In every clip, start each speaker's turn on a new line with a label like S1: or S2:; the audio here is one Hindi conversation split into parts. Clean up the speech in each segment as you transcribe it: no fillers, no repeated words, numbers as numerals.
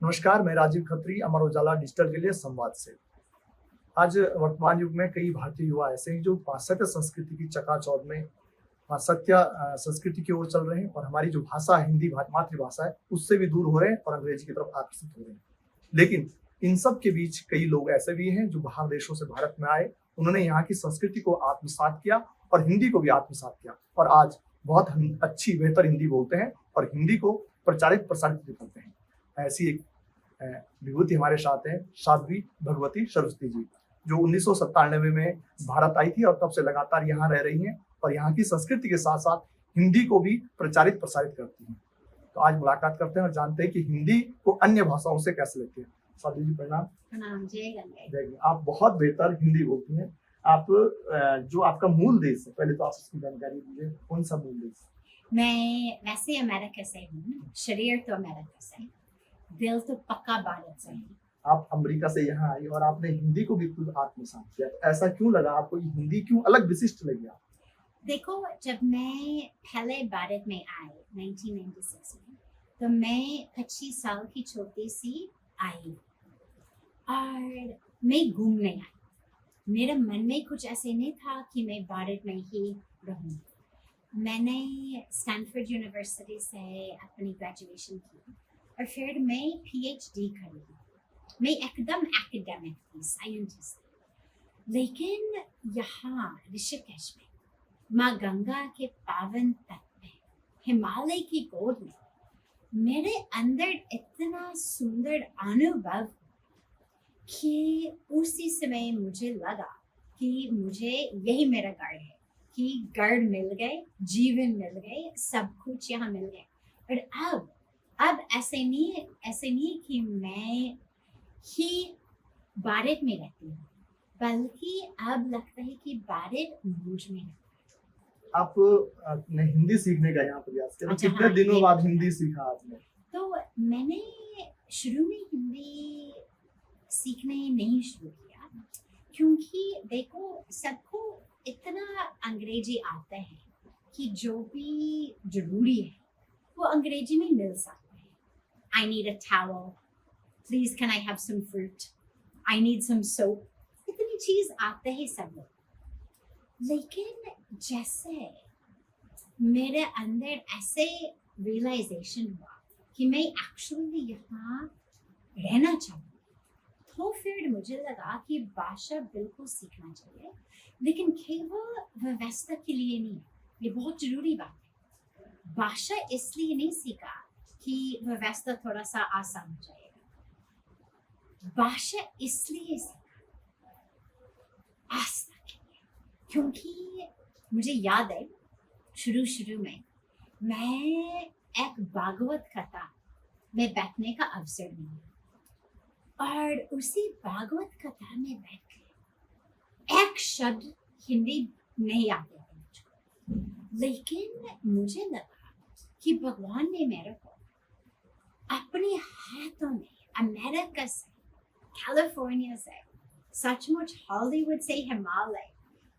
S1: नमस्कार, मैं राजीव खत्री, अमर उजाला डिजिटल के लिए संवाद से। आज वर्तमान युग में कई भारतीय युवा ऐसे हैं जो पाश्चात्य संस्कृति की चकाचौंध में पाश्चात्य संस्कृति की ओर चल रहे हैं और हमारी जो भाषा है, हिंदी मातृभाषा है, उससे भी दूर हो रहे हैं और अंग्रेजी की तरफ आकर्षित हो रहे हैं। लेकिन इन सब के बीच कई लोग ऐसे भी हैं जो बाहर देशों से भारत में आए, उन्होंने यहाँ की संस्कृति को आत्मसात किया और हिंदी को भी आत्मसात किया और आज बहुत अच्छी बेहतर हिंदी बोलते हैं और हिंदी को प्रचारित प्रसारित भी करते हैं। ऐसी एक विभूति हमारे साथ हैं, साध्वी भगवती सरस्वती जी, जो 1997 में भारत आई थी और तब से लगातार यहाँ रह रही हैं और यहाँ की संस्कृति के साथ साथ हिंदी को भी प्रचारित प्रसारित करती हैं। तो आज मुलाकात करते हैं और जानते हैं कि हिंदी को अन्य भाषाओं से कैसे लेते हैं। साध्वी जी प्रणाम।
S2: प्रणाम, जय गंगे।
S1: जय गंगे। आप बहुत बेहतर हिंदी बोलती हैं। आप जो आपका मूल देश है, पहले तो आप उसकी जानकारी दीजिए, कौन सा मूल देश?
S2: मैं वैसे अमेरिका से हूँ, शरीर तो अमेरिका से, दिल तो पक्का भारत से है।
S1: आप अमेरिका से यहाँ आई और आपने हिंदी को भी खुद आत्मसात किया, ऐसा क्यों लगा आपको? ये हिंदी क्यों अलग विशिष्ट लगी आपको?
S2: देखो, जब मैं पहले भारत में आई 1996 में, तो मैं 25 साल की छोटी सी आई और मैं घूमने आई। मेरे मन में कुछ ऐसे नहीं था कि मैं भारत में ही रहूँ। मैंने स्टैनफोर्ड यूनिवर्सिटी से अपनी ग्रेजुएशन की और फिर मैं PhD करी। मैं एकदम एकेडमिक थी, साइंटिस्ट थी। लेकिन यहाँ ऋषिकेश में माँ गंगा के पावन तट में, हिमालय की गोद में, मेरे अंदर इतना सुंदर अनुभव कि उसी समय मुझे लगा कि मुझे यही मेरा घर है, कि घर मिल गए, जीवन मिल गए, सब कुछ यहाँ मिल गए। और अब ऐसे नहीं कि मैं ही भारत में रहती हूँ, बल्कि अब लगता है कि भारत मुझ में है।
S1: आप ने हिंदी सीखने का यहाँ प्रयास किया,
S2: अच्छा,
S1: कितने
S2: हाँ,
S1: दिनों बाद हिंदी सीखा आपने?
S2: तो मैंने शुरू में हिंदी सीखने नहीं शुरू किया, क्योंकि देखो, सबको इतना अंग्रेजी आता है कि जो भी जरूरी है वो अंग्रेजी में मिल सकता है। I need a towel, please can I have some fruit, I need some soap, इतनी चीज आते हैं सब लोग। लेकिन जैसे मेरे अंदर ऐसे रियलाइजेशन हुआ कि मैं एक्चुअली यहाँ रहना चाहूँ, तो फिर मुझे लगा कि भाषा बिल्कुल सीखना चाहिए, लेकिन केवल व्यवस्था के लिए नहीं। ये बहुत जरूरी बात है। भाषा इसलिए नहीं सीखा कि व्यवस्था थोड़ा सा आसान हो जाएगा। भाषा इसलिए सीखा आस्था के लिए, क्योंकि मुझे याद है शुरू में मैं एक भागवत कथा में बैठने का अवसर मिला और उसी भागवत कथा में बैठ के एक शब्द हिंदी नहीं आते थे मुझको, लेकिन मुझे लगा कि भगवान ने मेरे को अपने हाथों में अमेरिका से, कैलिफोर्निया से, सचमुच हॉलीवुड से हिमालय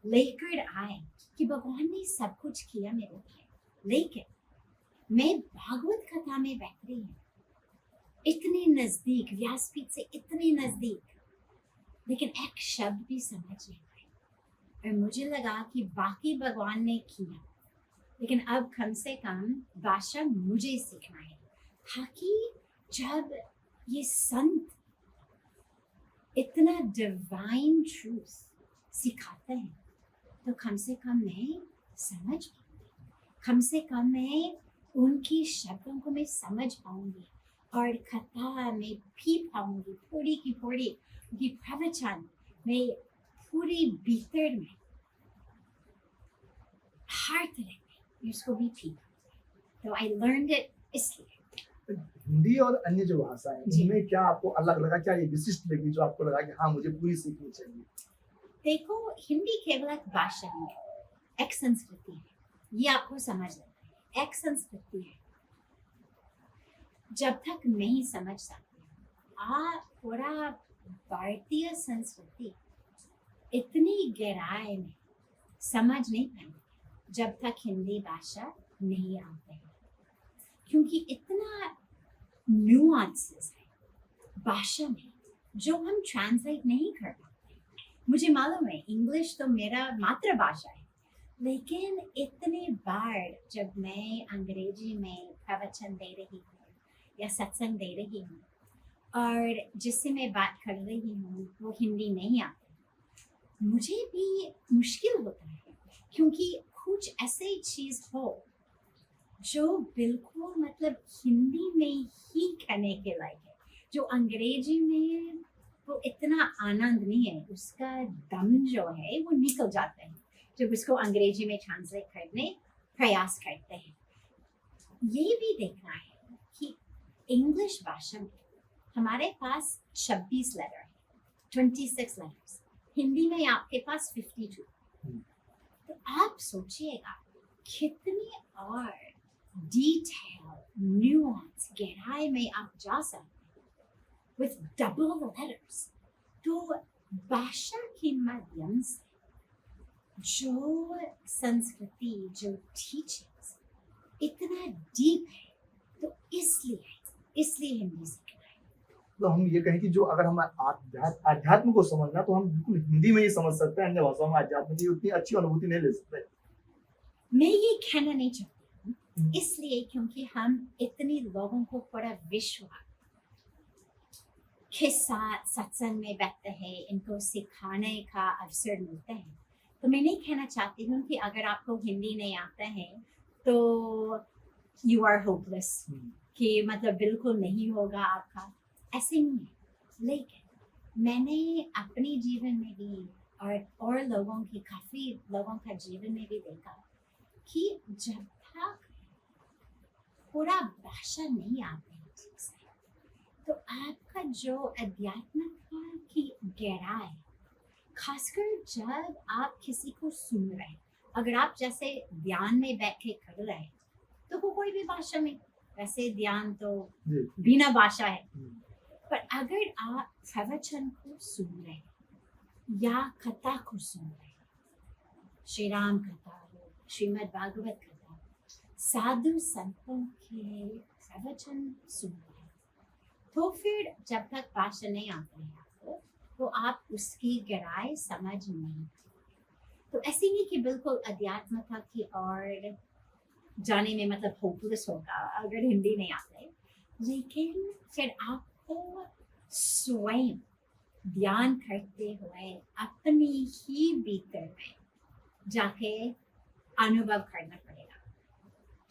S2: लेकर आए, कि भगवान ने सब कुछ किया मेरे लिए। लेकिन मैं भागवत कथा में बैठ रही हूँ, इतने नजदीक, व्यासपीठ से इतने नजदीक, लेकिन एक शब्द भी समझ नहीं आया। और मुझे लगा कि बाकी भगवान ने किया, लेकिन अब कम से कम भाषा मुझे सीखना है, ताकि जब ये संत इतना डिवाइन ट्रूथ सिखाते हैं, तो कम से कम मैं समझ पाऊंगी, कम से कम मैं उनकी शब्दों को मैं समझ पाऊंगी और कथा में भी पाऊंगी, पूरी की पूरी उनकी प्रवचन में पूरी भीतर में हर तरह में उसको भी पी। तो आई लर्नड इट इसलिए।
S1: हिंदी और अन्य जो भाषा है, इनमें क्या आपको अलग लगा? क्या ये विशिष्ट लगी जो आपको लगा कि हाँ, मुझे पूरी सीखनी चाहिए?
S2: देखो, हिंदी केवल एक भाषा नहीं है, एक संस्कृति है। ये आपको समझ लेना है, एक संस्कृति है। जब तक नहीं समझ सकते, पूरा भारतीय संस्कृति इतनी गहराई में समझ नहीं पाएंगे जब तक हिंदी भाषा नहीं आते हैं, क्योंकि इतना न्यूआंसेस है, भाषा में जो हम ट्रांसलेट नहीं कर पाते। मुझे मालूम है इंग्लिश तो मेरा मातृभाषा है, लेकिन इतने बार जब मैं अंग्रेजी में प्रवचन दे रही हूँ या सत्संग दे रही हूँ और जिससे मैं बात कर रही हूँ वो हिंदी नहीं आती, मुझे भी मुश्किल होता है, क्योंकि कुछ ऐसी चीज़ हो जो बिल्कुल मतलब हिंदी में ही कहने के लायक है, जो अंग्रेजी में वो इतना आनंद नहीं है, उसका दम जो है वो निकल जाता है जब उसको अंग्रेजी में ट्रांसलेट करने प्रयास करते हैं। ये भी देखना है कि इंग्लिश भाषा में हमारे पास 26 लेटर है, 26 लेटर्स। हिंदी में आपके पास 52। तो आप सोचिएगा कितनी और डिटेल, न्यूआंस, गहराई में आप जा सकते हैं with double the letters। तो भाषा के माध्यम से जो संस्कृति, जो टीचिंग्स इतना डीप है, तो इसलिए हिंदी सीखना है।
S1: तो हम ये कहें कि जो अगर हम अध्यात्म को समझना तो हम बिल्कुल हिंदी में ही समझ सकते हैं, अन्य भाषाओं में अध्यात्म की उतनी अच्छी अनुभूति नहीं ले सकते।
S2: मैं ये कहना नहीं चाहती हूँ, इसलिए क्योंकि हम इतने लोगों को पूरा विश्व के साथ सत्संग में बैठते हैं, इनको सिखाने का अवसर मिलता है। तो मैं नहीं कहना चाहती हूँ कि अगर आपको हिंदी नहीं आता है तो यू आर होपलेस, कि मतलब बिल्कुल नहीं होगा आपका, ऐसे नहीं है। लेकिन मैंने अपने जीवन में भी और लोगों की, काफ़ी लोगों का जीवन में भी देखा कि जब तक पूरा भाषा नहीं आती ठीक से, तो आपका जो अध्यात्मता की गहराई, खासकर जब आप किसी को सुन रहे हैं, अगर आप जैसे ध्यान में बैठ के कर रहे हैं तो वो कोई भी भाषा में, वैसे ध्यान तो बिना भाषा है, पर अगर आप प्रवचन को सुन रहे हैं या कथा को सुन रहे हैं, श्री राम कथा हो, श्रीमद् भागवत कथा, साधु संतों के प्रवचन सुन रहे हैं, तो फिर जब तक भाषा नहीं आती है आपको, तो आप उसकी गहराई समझ नहीं। तो ऐसे नहीं कि बिल्कुल अध्यात्मता की ओर जाने में मतलब होपलेस होगा अगर हिंदी नहीं आते, लेकिन फिर आपको स्वयं ध्यान करते हुए अपनी ही भीतर में जाके अनुभव करना पड़ेगा।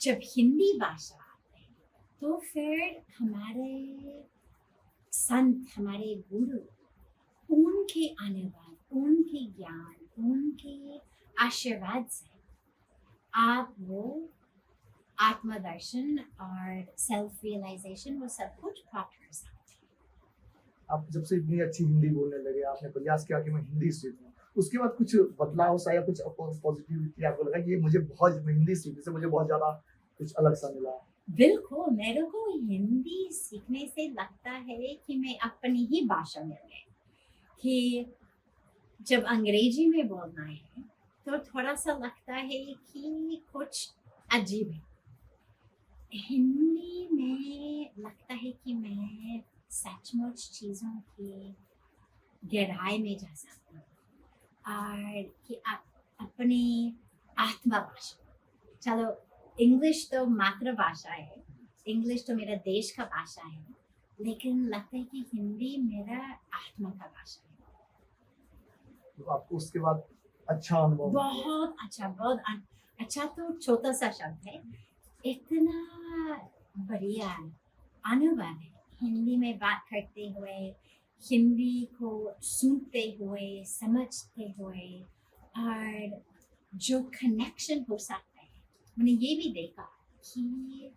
S2: जब हिंदी भाषा आते हैं तो फिर हमारे संत, हमारे गुरु, उनके अनुभव, उनके ज्ञान, उनके आशीर्वाद से आप वो आत्मदर्शन और सेल्फ रियलाइजेशन वो सब कुछ प्राप्त कर सकते हैं।
S1: आप जब से इतनी अच्छी हिंदी बोलने लगे, आपने प्रयास किया कि मैं हिंदी सीखूं, उसके बाद कुछ बदलाव सा या कुछ पॉजिटिविटी आपको लगा कि ये मुझे बहुत, हिंदी सीखने से मुझे बहुत ज्यादा कुछ अलग सा मिला?
S2: बिल्कुल, मेरे को हिंदी सीखने से लगता है कि मैं अपनी ही भाषा में गई, कि जब अंग्रेजी में बोलना है तो थोड़ा सा लगता है कि कुछ अजीब है। हिंदी में लगता है कि मैं सचमुच चीज़ों की गहराई में जा सकती हूँ और कि अपनी आत्मभाषा, चलो इंग्लिश तो मातृभाषा है, इंग्लिश तो मेरा देश का भाषा है, लेकिन लगता है कि हिंदी मेरा आत्मा का भाषा है।
S1: तो आपको उसके बाद अच्छा अनुभव?
S2: बहुत अच्छा तो छोटा सा शब्द है, इतना बढ़िया अनुभव है हिंदी में बात करते हुए, हिंदी को सुनते हुए, समझते हुए, और जो कनेक्शन हो सकता है। मैंने ये भी देखा कि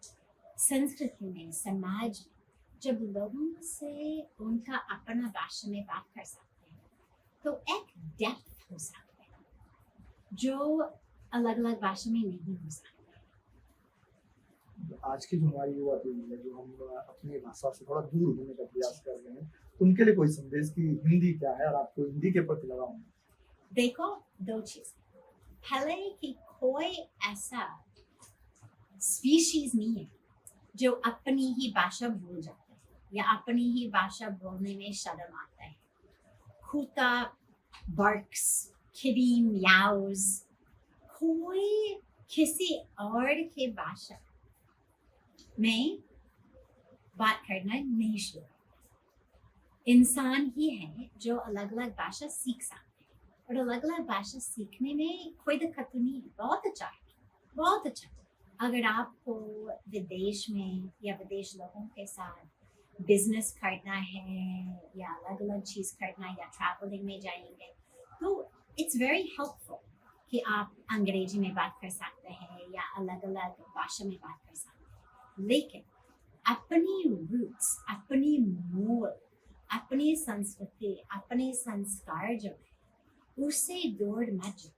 S2: संस्कृति में, समाज में जब लोगों से उनका अपना भाषा में बात कर सकते हैं तो एक डेप्थ हो सकता है जो अलग अलग भाषा में नहीं हो सकता।
S1: आज की जो हमारी युवा पीढ़ी है, जो हम अपनी भाषा से थोड़ा दूर होने का प्रयास कर रहे हैं, उनके लिए कोई संदेश कि हिंदी क्या है और आपको हिंदी के प्रति लगाव है?
S2: देखो, दो चीज, पहले कि कोई ऐसा स्पीशीज नहीं है जो अपनी ही भाषा भूल जाता है या अपनी ही भाषा बोलने में शर्म आता है। कुत्ता barks, kitty meows, कोई किसी और की भाषा में बात करना नहीं शुरू करता। इंसान ही है जो अलग अलग भाषा सीख सकते हैं और अलग अलग भाषा सीखने में कोई दिक्कत तो नहीं है, बहुत अच्छा है, बहुत अच्छा। अगर आपको विदेश में या विदेश लोगों के साथ बिजनेस करना है या अलग अलग चीज़ करना या ट्रैवलिंग में जाएंगे तो इट्स वेरी हेल्पफुल कि आप अंग्रेजी में बात कर सकते हैं या अलग अलग भाषा में बात कर सकते हैं, लेकिन अपनी रूट्स, अपनी मूल, अपनी संस्कृति, अपने संस्कार जो है उससे दूर मत जाओ।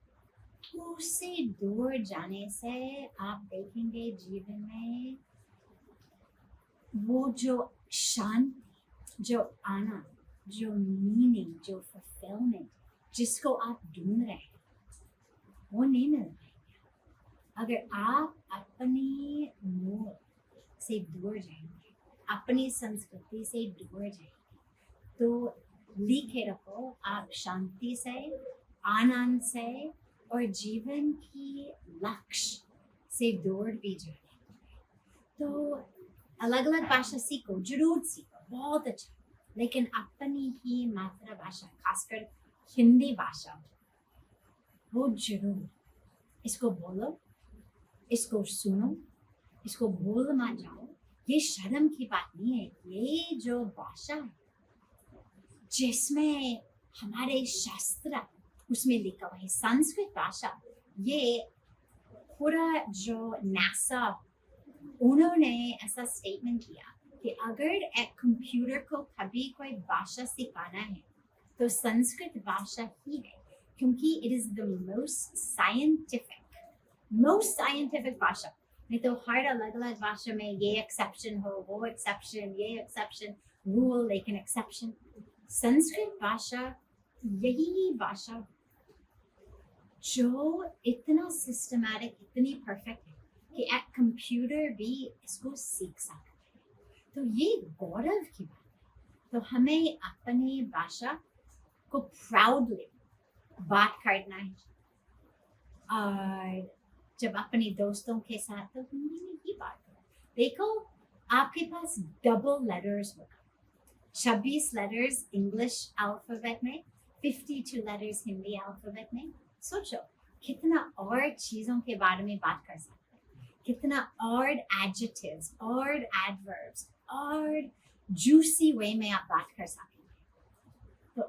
S2: उससे दूर जाने से आप देखेंगे जीवन में वो जो शांति, जो आनंद, जो मीनिंग, जो फुलफिलमेंट जिसको आप ढूंढ रहे हैं वो नहीं मिल पाएगा। अगर आप अपनी मूल से दूर जाएंगे, अपनी संस्कृति से दूर जाएंगे, तो लिखे रखो आप शांति से, आनंद से और जीवन की लक्ष्य से दूर भी जाएंगे। तो अलग अलग भाषा सीखो, जरूर सीखो, बहुत अच्छा, लेकिन अपनी ही मातृभाषा, खासकर हिंदी भाषा, वो जरूर इसको बोलो, इसको सुनो, इसको भूल मत जाओ। ये शर्म की बात नहीं है। ये जो भाषा है जिसमें हमारे शास्त्र उसमें लिखा हुआ है, संस्कृत भाषा, ये पूरा जो नासा उन्होंने ऐसा स्टेटमेंट किया कि अगर एक कंप्यूटर को कभी कोई भाषा सिखाना है तो संस्कृत भाषा ही है, क्योंकि it is the most scientific भाषा। नहीं तो हर अलग अलग भाषा में ये एक्सेप्शन हो, वो एक्सेप्शन, ये एक्सेप्शन, रूल लेकिन एक्सेप्शन। संस्कृत भाषा यही भाषा जो इतना सिस्टमैटिक, इतनी परफेक्ट है कि एक कंप्यूटर भी इसको सीख सकता है। तो ये गौरव की बात है। तो हमें अपनी भाषा को प्राउडली बात करना है और जब अपने दोस्तों के साथ तो हिंदी में ही बात करो। देखो आपके पास डबल लेटर्स होगा, 26 लेटर्स इंग्लिश अल्फाबेट में, 52 लेटर्स हिंदी अल्फाबेट में। सोचो कितना और चीज़ों के बारे में बात कर सकते हैं, कितना और एडजेक्टिव्स और एडवर्ब्स और जूसी वे में आप बात कर सकेंगे। तो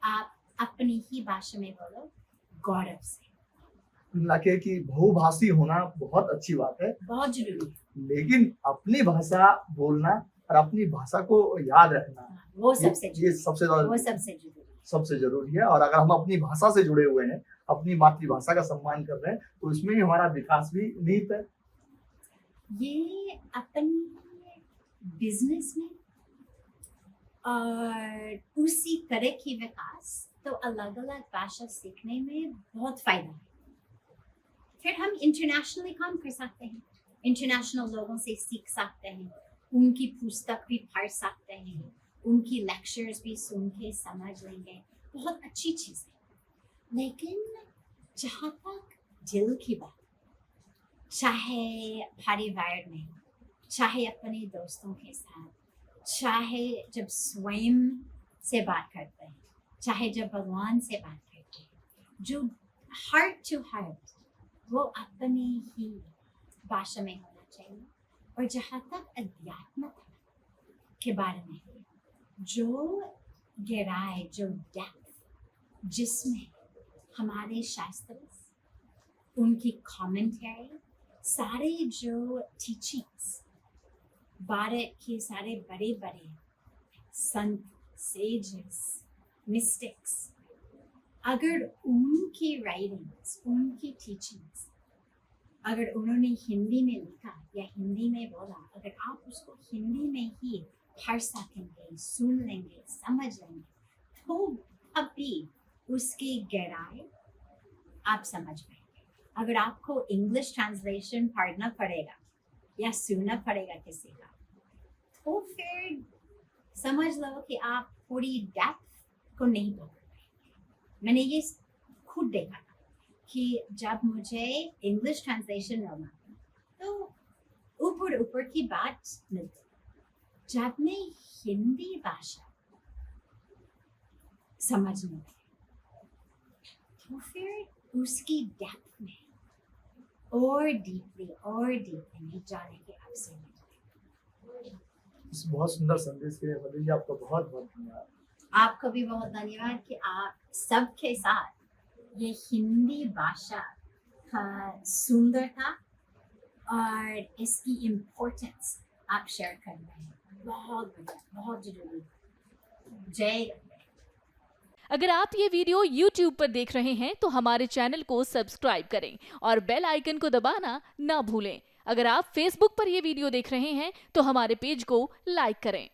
S2: आप अपनी ही भाषा में बोलो गौरव से।
S1: लगे कि बहुभाषी होना बहुत अच्छी बात है,
S2: बहुत जरूरी है,
S1: लेकिन अपनी भाषा बोलना और अपनी भाषा को याद रखना
S2: वो सबसे
S1: ये सबसे ज्यादा
S2: वो सबसे जरूरी है।
S1: सबसे जरूरी है। और अगर हम अपनी भाषा से जुड़े हुए हैं, अपनी मातृभाषा का सम्मान कर रहे हैं, तो इसमें ही हमारा विकास भी निहित है।
S2: ये अपनी बिजनेस में और उसी तरह की विकास तो अलग अलग भाषा सीखने में बहुत फायदा है। फिर हम इंटरनेशनली काम कर सकते हैं, इंटरनेशनल लोगों से सीख सकते हैं, उनकी पुस्तक भी पढ़ सकते हैं, उनकी लेक्चर्स भी सुन के समझ लेंगे, बहुत अच्छी चीज़ है। लेकिन जहाँ तक दिल की बात, चाहे परिवार में, चाहे अपने दोस्तों के साथ, चाहे जब स्वयं से बात करते हैं, चाहे जब भगवान से बात करते हैं, जो हार्ट टू हार्ट वो अपनी ही भाषा में होना चाहिए। और जहाँ तक अध्यात्म के बारे में, जो गहराई, जो डेप्थ जिसमें हमारे शास्त्र, उनकी कमेंटरी, सारे जो टीचिंग्स, भारत के सारे बड़े बड़े संत, सेजेस, मिस्टिक्स, अगर उनकी राइटिंग्स, उनकी टीचिंग्स अगर उन्होंने हिंदी में लिखा या हिंदी में बोला, अगर आप उसको हिंदी में ही पढ़ सकेंगे, सुन लेंगे, समझ लेंगे, तो अभी उसकी गहराई आप समझ पाएंगे। अगर आपको इंग्लिश ट्रांसलेशन पढ़ना पड़ेगा या सुनना पड़ेगा किसी का, तो फिर समझ लो कि आप पूरी डेप्थ को नहीं पकड़ पाएंगे। मैंने ये खुद देखा था कि जब मुझे इंग्लिश ट्रांसलेशन मिलना तो ऊपर ऊपर की बात मिलती, जब मैं हिंदी भाषा समझने लगी तो फिर उसकी डेप्थ में और डीपली में जाने के अवसर मिले।
S1: इस बहुत सुंदर संदेश के लिए मधु जी आपका बहुत बहुत धन्यवाद।
S2: आपको भी बहुत धन्यवाद कि आप सबके साथ ये हिंदी भाषा का सुंदरता और इसकी इम्पोर्टेंस आप शेयर कर रहे हैं। बहुत बढ़िया, बहुत जरूरी। जय गंगे।
S3: अगर आप ये वीडियो YouTube पर देख रहे हैं तो हमारे चैनल को सब्सक्राइब करें और बेल आइकन को दबाना ना भूलें। अगर आप Facebook पर ये वीडियो देख रहे हैं तो हमारे पेज को लाइक करें।